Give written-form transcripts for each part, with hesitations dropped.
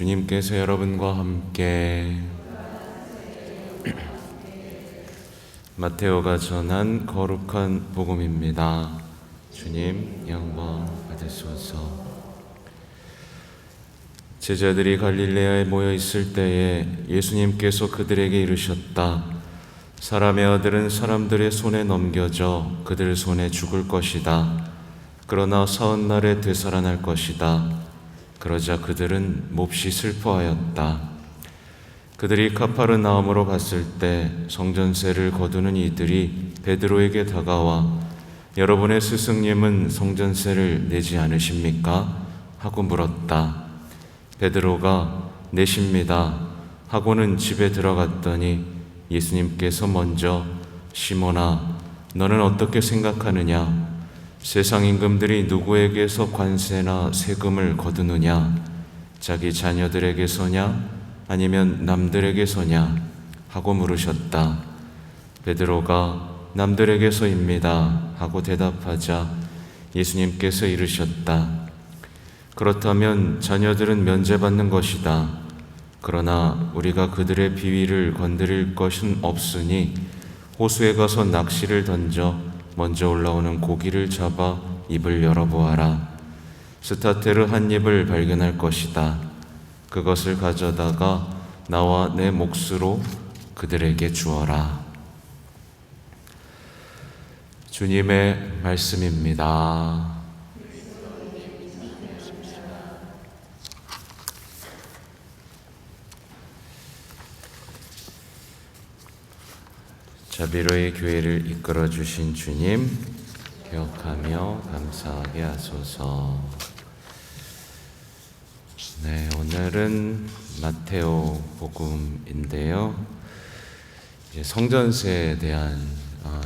주님께서 여러분과 함께 마테오가 전한 거룩한 복음입니다. 주님 영광 받으소서. 제자들이 갈릴레아에 모여 있을 때에 예수님께서 그들에게 이르셨다. 사람의 아들은 사람들의 손에 넘겨져 그들 손에 죽을 것이다. 그러나 사흘날에 되살아날 것이다. 그러자 그들은 몹시 슬퍼하였다. 그들이 카파르나움으로 갔을 때 성전세를 거두는 이들이 베드로에게 다가와 여러분의 스승님은 성전세를 내지 않으십니까? 하고 물었다. 베드로가 내십니다 하고는 집에 들어갔더니 예수님께서 먼저 시몬아 너는 어떻게 생각하느냐? 세상 임금들이 누구에게서 관세나 세금을 거두느냐? 자기 자녀들에게서냐? 아니면 남들에게서냐? 하고 물으셨다. 베드로가 남들에게서입니다 하고 대답하자 예수님께서 이르셨다. 그렇다면 자녀들은 면제받는 것이다. 그러나 우리가 그들의 비위를 건드릴 것은 없으니 호수에 가서 낚시를 던져 먼저 올라오는 고기를 잡아 입을 열어보아라. 스타테르 한 입을 발견할 것이다. 그것을 가져다가 나와 내 몫으로 그들에게 주어라. 주님의 말씀입니다. 자비로의 교회를 이끌어 주신 주님 기억하며 감사하게 하소서. 네, 오늘은 마테오 복음인데요. 이제 성전세에 대한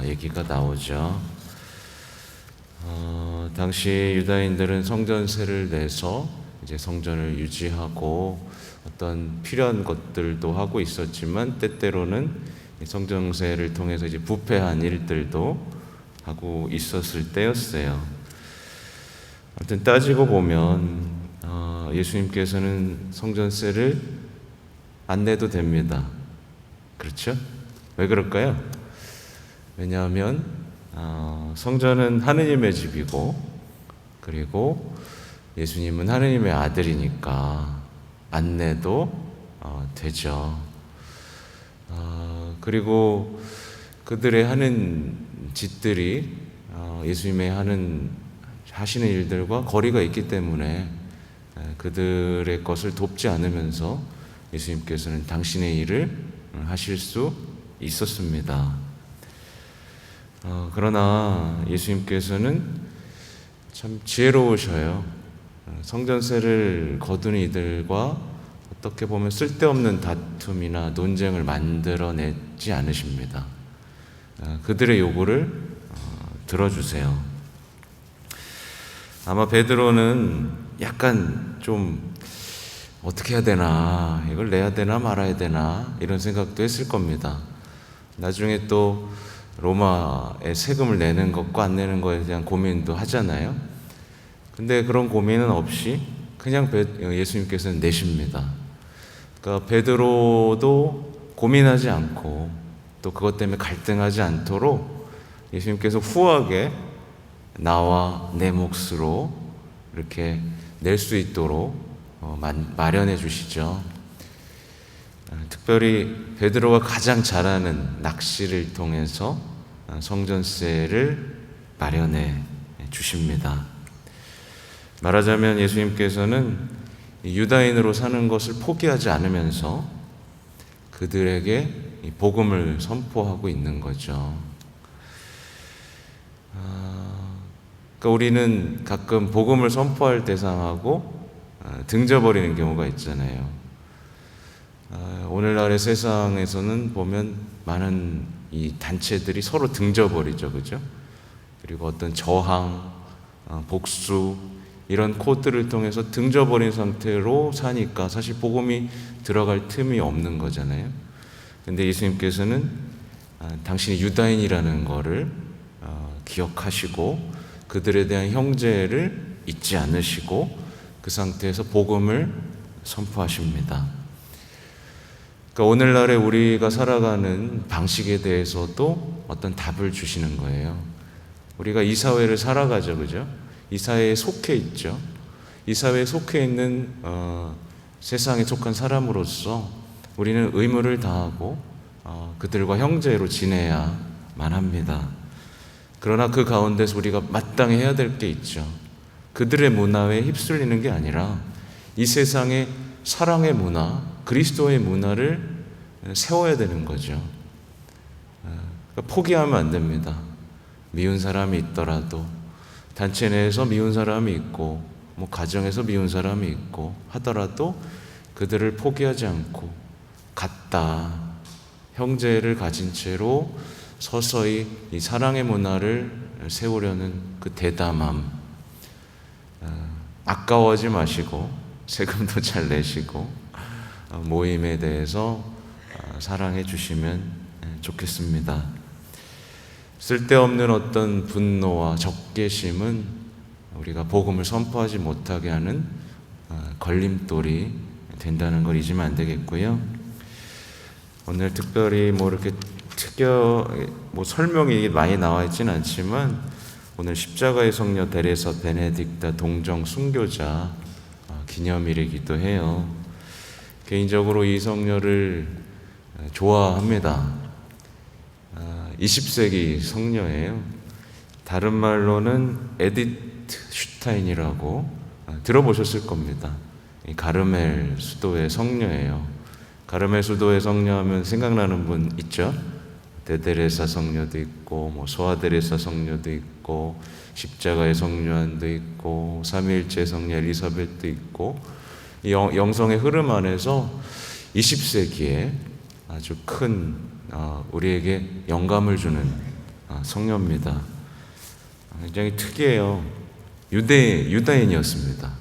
얘기가 나오죠. 당시 유다인들은 성전세를 내서 이제 성전을 유지하고 어떤 필요한 것들도 하고 있었지만 때때로는 성전세를 통해서 이제 부패한 일들도 하고 있었을 때였어요. 아무튼 따지고 보면 예수님께서는 성전세를 안 내도 됩니다. 그렇죠? 왜 그럴까요? 왜냐하면 성전은 하느님의 집이고 그리고 예수님은 하느님의 아들이니까 안 내도 되죠. 그리고 그들의 하는 짓들이 예수님의 하시는 일들과 거리가 있기 때문에 그들의 것을 돕지 않으면서 예수님께서는 당신의 일을 하실 수 있었습니다. 그러나 예수님께서는 참 지혜로우셔요. 성전세를 거두는 이들과 어떻게 보면 쓸데없는 다툼이나 논쟁을 만들어내지 않으십니다. 그들의 요구를 들어주세요. 아마 베드로는 약간 좀 어떻게 해야 되나, 이걸 내야 되나 말아야 되나 이런 생각도 했을 겁니다. 나중에 또 로마의 세금을 내는 것과 안 내는 것에 대한 고민도 하잖아요. 근데 그런 고민은 없이 그냥 예수님께서는 내십니다. 그러니까 베드로도 고민하지 않고 또 그것 때문에 갈등하지 않도록 예수님께서 후하게 나와 내 몫으로 이렇게 낼 수 있도록 마련해 주시죠. 특별히 베드로가 가장 잘하는 낚시를 통해서 성전세를 마련해 주십니다. 말하자면 예수님께서는 유다인으로 사는 것을 포기하지 않으면서 그들에게 복음을 선포하고 있는 거죠. 그러니까 우리는 가끔 복음을 선포할 대상하고 등져버리는 경우가 있잖아요. 오늘날의 세상에서는 보면 많은 이 단체들이 서로 등져버리죠, 그죠? 그리고 어떤 저항, 복수 이런 코드를 통해서 등져버린 상태로 사니까 사실 복음이 들어갈 틈이 없는 거잖아요. 근데 예수님께서는 당신이 유다인이라는 거를 기억하시고 그들에 대한 형제를 잊지 않으시고 그 상태에서 복음을 선포하십니다. 그러니까 오늘날에 우리가 살아가는 방식에 대해서도 어떤 답을 주시는 거예요. 우리가 이 사회를 살아가죠, 그죠? 이 사회에 속해 있죠. 이 사회에 속해 있는 세상에 속한 사람으로서 우리는 의무를 다하고 그들과 형제로 지내야만 합니다. 그러나 그 가운데서 우리가 마땅히 해야 될 게 있죠. 그들의 문화에 휩쓸리는 게 아니라 이 세상의 사랑의 문화, 그리스도의 문화를 세워야 되는 거죠. 그러니까 포기하면 안 됩니다. 미운 사람이 있더라도, 단체 내에서 미운 사람이 있고 가정에서 미운 사람이 있고 하더라도 그들을 포기하지 않고 같다, 형제를 가진 채로 서서히 이 사랑의 문화를 세우려는 그 대담함, 아까워하지 마시고 세금도 잘 내시고 모임에 대해서 사랑해 주시면 좋겠습니다. 쓸데없는 어떤 분노와 적개심은 우리가 복음을 선포하지 못하게 하는 걸림돌이 된다는 걸 잊으면 안 되겠고요. 오늘 특별히 이렇게 설명이 많이 나와 있지는 않지만 오늘 십자가의 성녀 데레사 베네딕타 동정 순교자 기념일이기도 해요. 개인적으로 이 성녀를 좋아합니다. 20세기 성녀예요. 다른 말로는 에디트 슈타인이라고 들어보셨을 겁니다. 가르멜 수도의 성녀예요. 가르멜 수도의 성녀 하면 생각나는 분 있죠? 대데레사 성녀도 있고 소아데레사 성녀도 있고 십자가의 성녀안도 있고 삼위일체 성녀 엘리사벳도 있고 이 영성의 흐름 안에서 20세기에 아주 큰 우리에게 영감을 주는 성녀입니다. 굉장히 특이해요. 유다인이었습니다.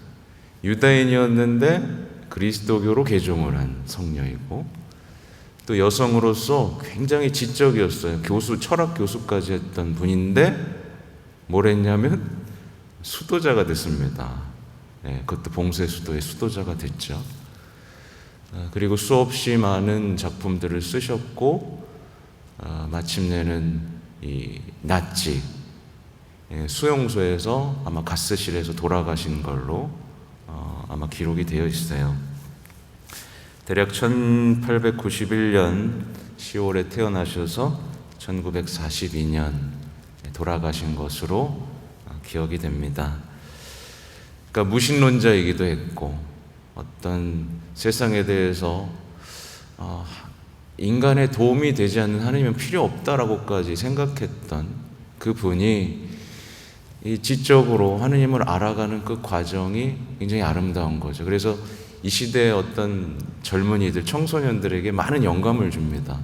유다인이었는데 그리스도교로 개종을 한 성녀이고 또 여성으로서 굉장히 지적이었어요. 철학 교수까지 했던 분인데 뭘 했냐면 수도자가 됐습니다. 그것도 봉쇄 수도의 수도자가 됐죠. 그리고 수없이 많은 작품들을 쓰셨고 마침내는 이 나치 수용소에서 아마 가스실에서 돌아가신 걸로 아마 기록이 되어 있어요. 대략 1891년 10월에 태어나셔서 1942년 돌아가신 것으로 기억이 됩니다. 그러니까 무신론자이기도 했고 어떤 세상에 대해서 인간의 도움이 되지 않는 하나님은 필요 없다라고까지 생각했던 그 분이 이 지적으로 하나님을 알아가는 그 과정이 굉장히 아름다운 거죠. 그래서 이 시대의 어떤 젊은이들, 청소년들에게 많은 영감을 줍니다.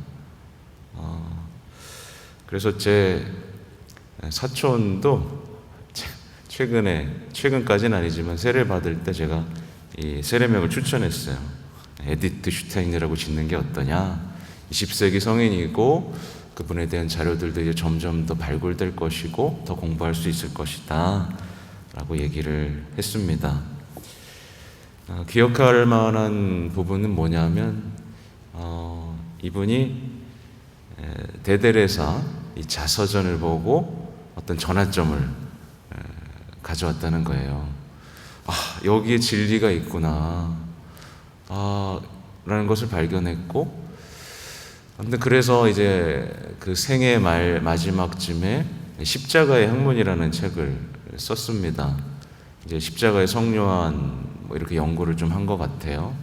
그래서 제 사촌도 최근까지는 아니지만 세례 받을 때 제가 이 세례명을 추천했어요. 에디트 슈타인이라고 짓는 게 어떠냐. 20세기 성인이고 그분에 대한 자료들도 이제 점점 더 발굴될 것이고 더 공부할 수 있을 것이다 라고 얘기를 했습니다. 기억할 만한 부분은 뭐냐면 이분이 대데레사 이 자서전을 보고 어떤 전환점을 가져왔다는 거예요. 여기에 진리가 있구나 라는 것을 발견했고, 아무튼 그래서 이제 그 생애 마지막쯤에 십자가의 학문이라는 책을 썼습니다. 이제 십자가의 성요한 이렇게 연구를 좀 한 것 같아요.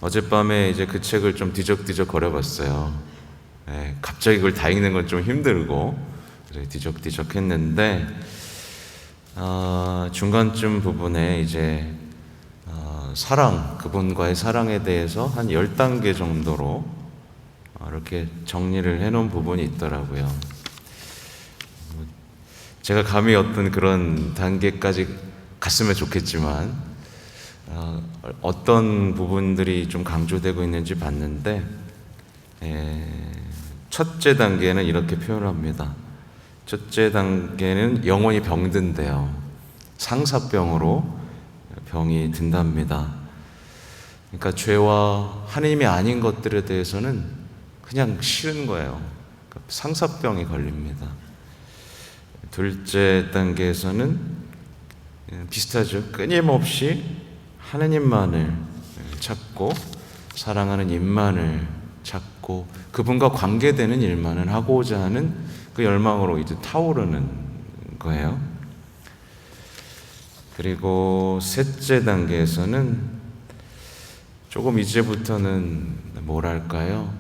어젯밤에 이제 그 책을 좀 뒤적뒤적 거려봤어요. 갑자기 그걸 다 읽는 건 좀 힘들고 뒤적뒤적 했는데 중간쯤 부분에 이제 사랑, 그분과의 사랑에 대해서 한 10단계 정도로 이렇게 정리를 해놓은 부분이 있더라고요. 제가 감히 어떤 그런 단계까지 갔으면 좋겠지만 어떤 부분들이 좀 강조되고 있는지 봤는데 첫째 단계는 이렇게 표현합니다. 첫째 단계는 영혼이 병든대요. 상사병으로 병이 든답니다. 그러니까 죄와 하나님이 아닌 것들에 대해서는 그냥 싫은 거예요. 그러니까 상사병이 걸립니다. 둘째 단계에서는 비슷하죠. 끊임없이 하나님만을 찾고 사랑하는 입만을 찾고 그분과 관계되는 일만을 하고자 하는 그 열망으로 이제 타오르는 거예요. 그리고 셋째 단계에서는 조금 이제부터는 뭐랄까요?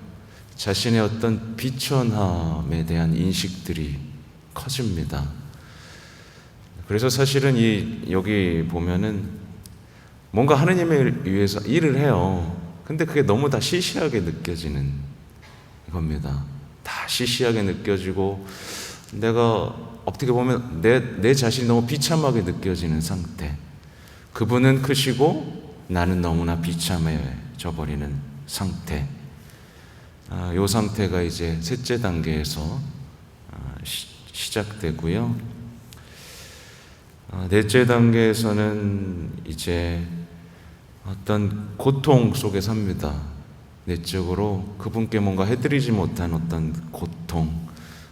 자신의 어떤 비천함에 대한 인식들이 커집니다. 그래서 사실은 여기 보면은 뭔가 하느님을 위해서 일을 해요. 근데 그게 너무 다 시시하게 느껴지는 겁니다. 다 시시하게 느껴지고 내가 어떻게 보면 내 자신이 너무 비참하게 느껴지는 상태. 그분은 크시고 나는 너무나 비참해져 버리는 상태. 이 상태가 이제 셋째 단계에서 시작되고요. 넷째 단계에서는 이제 어떤 고통 속에 삽니다. 내적으로 그분께 뭔가 해드리지 못한 어떤 고통.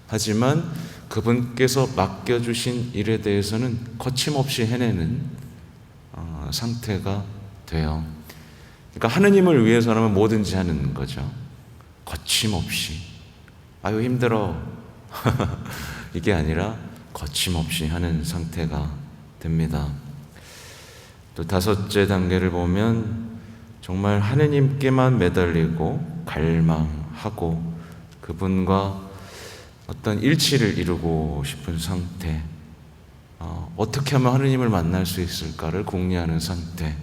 하지만 그분께서 맡겨주신 일에 대해서는 거침없이 해내는 상태가 돼요. 그러니까 하느님을 위해서라면 뭐든지 하는 거죠. 거침없이. 아유 힘들어. 이게 아니라 거침없이 하는 상태가 됩니다. 또 다섯째 단계를 보면 정말 하느님께만 매달리고 갈망하고 그분과 어떤 일치를 이루고 싶은 상태. 어떻게 하면 하느님을 만날 수 있을까를 궁리하는 상태.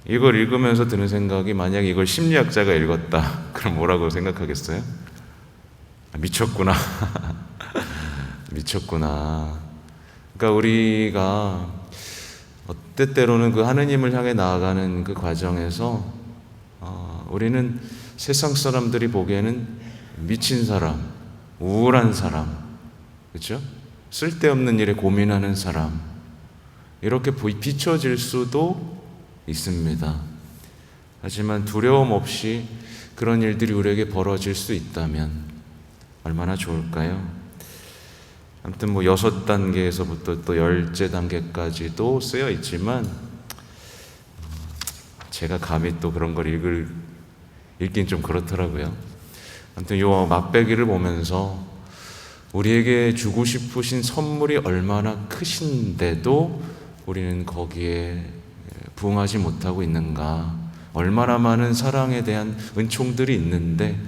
이걸 읽으면서 드는 생각이 만약에 이걸 심리학자가 읽었다 그럼 뭐라고 생각하겠어요? 미쳤구나. 미쳤구나. 그러니까 우리가 때때로는 그 하느님을 향해 나아가는 그 과정에서 우리는 세상 사람들이 보기에는 미친 사람, 우울한 사람, 그렇죠? 쓸데없는 일에 고민하는 사람 이렇게 비춰질 수도 있습니다. 하지만 두려움 없이 그런 일들이 우리에게 벌어질 수 있다면 얼마나 좋을까요? 아무튼 6단계에서부터 또 10째 단계까지도 쓰여 있지만 제가 감히 또 그런 걸 읽긴 좀 그렇더라고요. 아무튼 요 맛배기를 보면서 우리에게 주고 싶으신 선물이 얼마나 크신데도 우리는 거기에 부응하지 못하고 있는가, 얼마나 많은 사랑에 대한 은총들이 있는데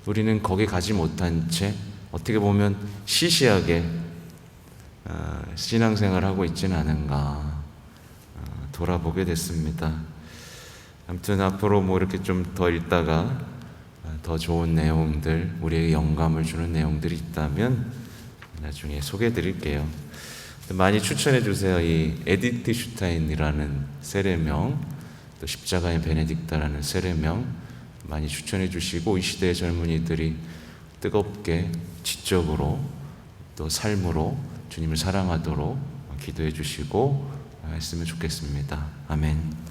우리는 거기 가지 못한 채 어떻게 보면 시시하게 신앙생활하고 있지는 않은가 돌아보게 됐습니다. 아무튼 앞으로 이렇게 좀 더 읽다가 더 좋은 내용들, 우리에게 영감을 주는 내용들이 있다면 나중에 소개해 드릴게요. 많이 추천해 주세요. 이 에디트 슈타인이라는 세례명, 또 십자가의 베네딕타라는 세례명 많이 추천해 주시고 이 시대의 젊은이들이 뜨겁게 지적으로 또 삶으로 주님을 사랑하도록 기도해 주시고 했으면 좋겠습니다. 아멘.